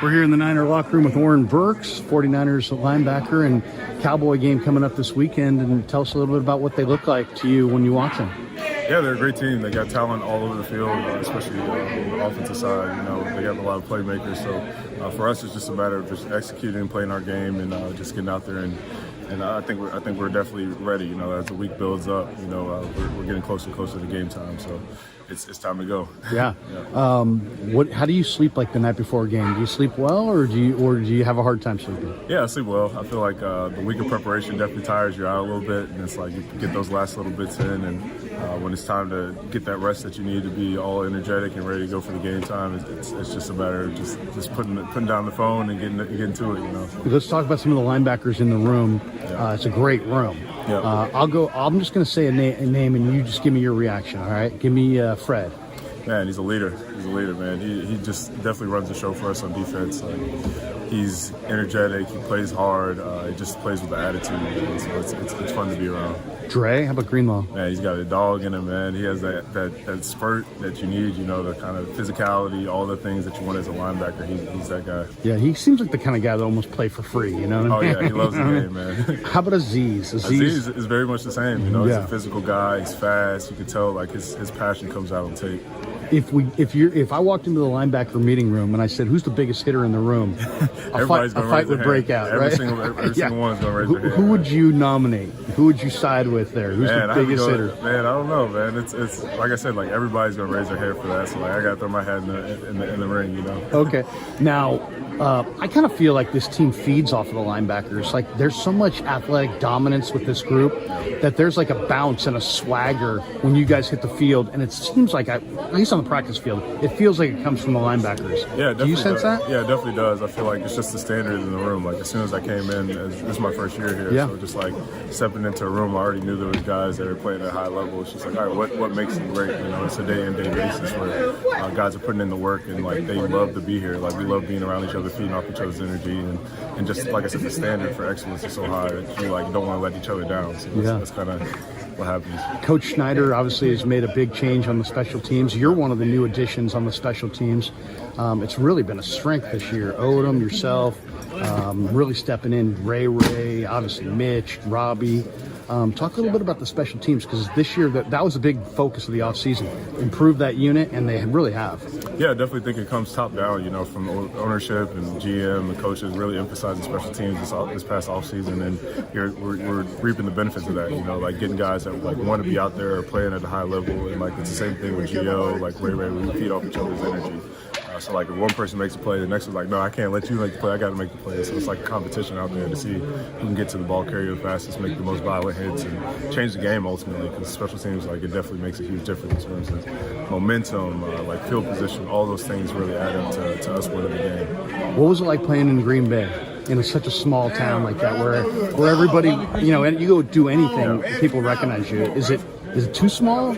We're here in the Niner locker room with Oren Burks, 49ers linebacker, and Cowboy game coming up this weekend. And tell us a little bit about what they look like to you when you watch them. Yeah, they're a great team. They got talent all over the field, especially on the offensive side. You know, they got a lot of playmakers. So for us, it's just a matter of just executing, playing our game, and just getting out there. And I think we're definitely ready. You know, as the week builds up, you know, we're getting closer and closer to game time. So it's time to go. Yeah. How do you sleep like the night before a game? Do you sleep well, or do you have a hard time sleeping? Yeah, I sleep well. I feel like the week of preparation definitely tires you out a little bit, and it's like you get those last little bits in, and when it's time to get that rest that you need to be all energetic and ready to go for the game time, it's just a matter of just putting down the phone and getting to it. You know. Let's talk about some of the linebackers in the room. Yeah. It's a great room. Yeah. I'm just going to say a name, and you just give me your reaction. All right? Give me Fred. Man, he's a leader. He's a leader, man. He just definitely runs the show for us on defense. He's energetic. He plays hard. He just plays with the attitude. So it's fun to be around. Dre, how about Greenlaw? Man, he's got a dog in him, man. He has that spurt that you need, you know, the kind of physicality, all the things that you want as a linebacker. He's that guy. Yeah, he seems like the kind of guy that almost play for free, you know what I mean? Oh, yeah, he loves the game, man. How about Aziz? Aziz is very much the same, you know. He's a physical guy. He's fast. You can tell, like, his passion comes out on tape. If I walked into the linebacker meeting room and I said, "Who's the biggest hitter in the room?" a fight would break out. Every right? single one's gonna raise their hand. Who would you nominate? Who would you side with there? Who's the biggest hitter? Man, I don't know, man. It's like I said, like everybody's gonna raise their hand for that. So like I gotta throw my hat in the ring, you know. Okay, now I kind of feel like this team feeds off of the linebackers. Like there's so much athletic dominance with this group that there's like a bounce and a swagger when you guys hit the field, and it seems like at least on the practice field, it feels like it comes from the linebackers. Yeah, do you sense that? Yeah, it definitely does. I feel like it's just the standard in the room. Like as soon as I came in, this is my first year here, so just like stepping into a room, I already knew there was guys that are playing at a high level. It's just like, all right, what makes them great? You know, it's a day in day basis where guys are putting in the work and like they love to be here. Like we love being around each other, feeding off each other's energy, and just like I said, the standard for excellence is so high that you like don't want to let each other down. So that's kind of what happens. Coach Schneider obviously has made a big change on the special teams. You're one of the new additions on the special teams. It's really been a strength this year. Odom, yourself, really stepping in. Ray, obviously Mitch, Robbie. Talk a little bit about the special teams, because this year that was a big focus of the offseason. Improve that unit, and they really have. Yeah, I definitely think it comes top down, you know, from ownership and GM and coaches really emphasizing special teams this past offseason, and we're reaping the benefits of that, you know, like getting guys that like want to be out there playing at a high level, and like it's the same thing with Gio, like Ray, we feed off each other's energy. So like if one person makes a play, the next one's like, no, I can't let you make the play. I got to make the play. So it's like a competition out there to see who can get to the ball carrier the fastest, make the most violent hits, and change the game ultimately. Because special teams, like it definitely makes a huge difference in terms of momentum, like field position. All those things really add up to us winning the game. What was it like playing in Green Bay? In such a small town like that, where everybody, you know, and you go do anything, people recognize you. Is it too small?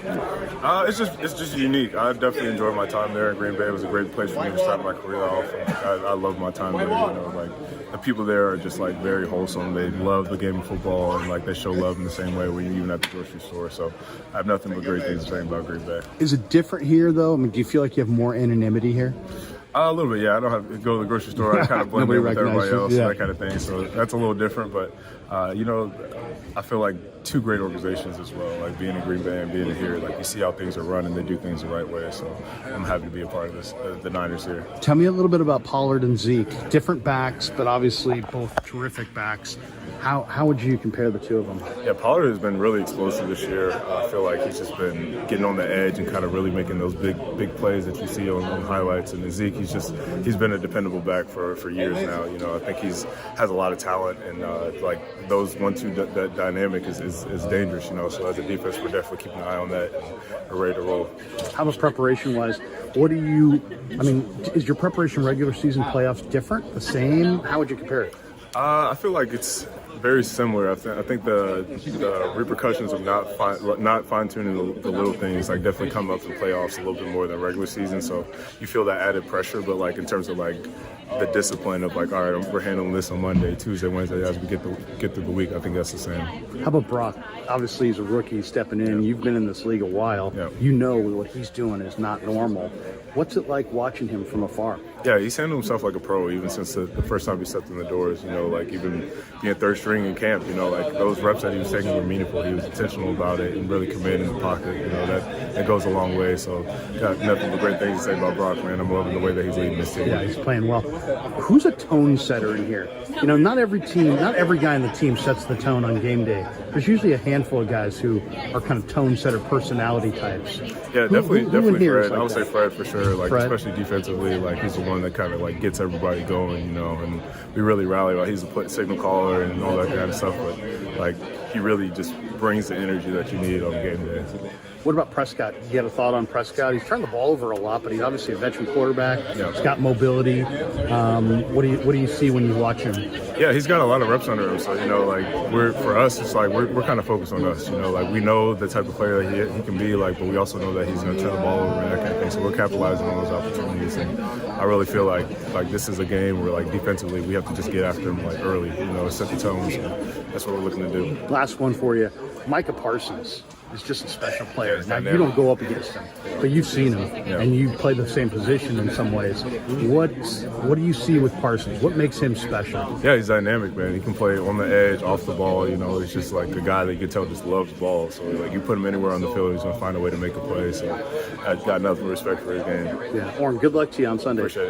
It's just unique. I definitely enjoyed my time there in Green Bay. It was a great place for me to start my career off. I love my time there. You know, like the people there are just like very wholesome. They love the game of football, and like they show love in the same way when you're even at the grocery store. So I have nothing but great things to say about Green Bay. Is it different here though? I mean, do you feel like you have more anonymity here? A little bit, yeah. I don't have to go to the grocery store. I kind of blend in with everybody else, that kind of thing. So that's a little different. But, you know, I feel like two great organizations as well, like being in Green Bay and being here. Like you see how things are run and they do things the right way. So I'm happy to be a part of this, the Niners here. Tell me a little bit about Pollard and Zeke. Different backs, but obviously both terrific backs. How would you compare the two of them? Yeah, Pollard has been really explosive this year. I feel like he's just been getting on the edge and kind of really making those big plays that you see on highlights. And Zeke, he's been a dependable back for years now. You know, I think has a lot of talent, and like those 1-2 that dynamic is dangerous. You know, so as a defense, we're definitely keeping an eye on that and we're ready to roll. How about preparation-wise? Is your preparation regular season playoffs different, the same? How would you compare it? I feel like it's very similar. I think the repercussions of not fine-tuning the little things like definitely come up in playoffs a little bit more than regular season. So you feel that added pressure, but like in terms of like the discipline of like, all right, we're handling this on Monday, Tuesday, Wednesday as we get through the week. I think that's the same. How about Brock? Obviously, he's a rookie stepping in. You've been in this league a while. Yeah. You know what he's doing is not normal. What's it like watching him from afar? Yeah, he's handled himself like a pro even since the first time he stepped in the doors. You know, like even being third string in camp, you know, like those reps that he was taking were meaningful. He was intentional about it and really committed in the pocket. You know, that goes a long way. So, got nothing but great things to say about Brock, man. I'm loving the way that he's leading this team. Yeah, he's playing well. Who's a tone setter in here? You know, not every guy in the team sets the tone on game day. There's usually a handful of guys who are kind of tone setter personality types. Yeah, definitely Fred. Like I would say Fred for sure. Like Fred? especially defensively, like he's the one that kind of like gets everybody going, you know. And we really rally. Like he's a signal caller and all that kind of stuff. But like he really just brings the energy that you need on game day. What about Prescott? You had a thought on Prescott? He's turned the ball over a lot, but he's obviously a veteran quarterback. Yeah. He's got mobility. What do you see when you watch him? Yeah, he's got a lot of reps under him. So you know, like for us, it's like we're kind of focused on us. You know, like we know the type of player that he can be, like, but we also know that he's going to turn the ball over and that kind of thing. So we're capitalizing on those opportunities. And I really feel like this is a game where like defensively we have to just get after him like early. You know, set the tone. So that's what we're looking to do. Last one for you, Micah Parsons is just a special player. Yeah, now, you dynamic. don't go up against him, but you've seen him, and you play the same position in some ways. What do you see with Parsons? What makes him special? Yeah, he's dynamic, man. He can play on the edge, off the ball. You know, he's just like a guy that you can tell just loves ball. So like you put him anywhere on the field, he's gonna find a way to make a play. So I've got nothing but respect for his game. Yeah, Oren, good luck to you on Sunday. Appreciate it.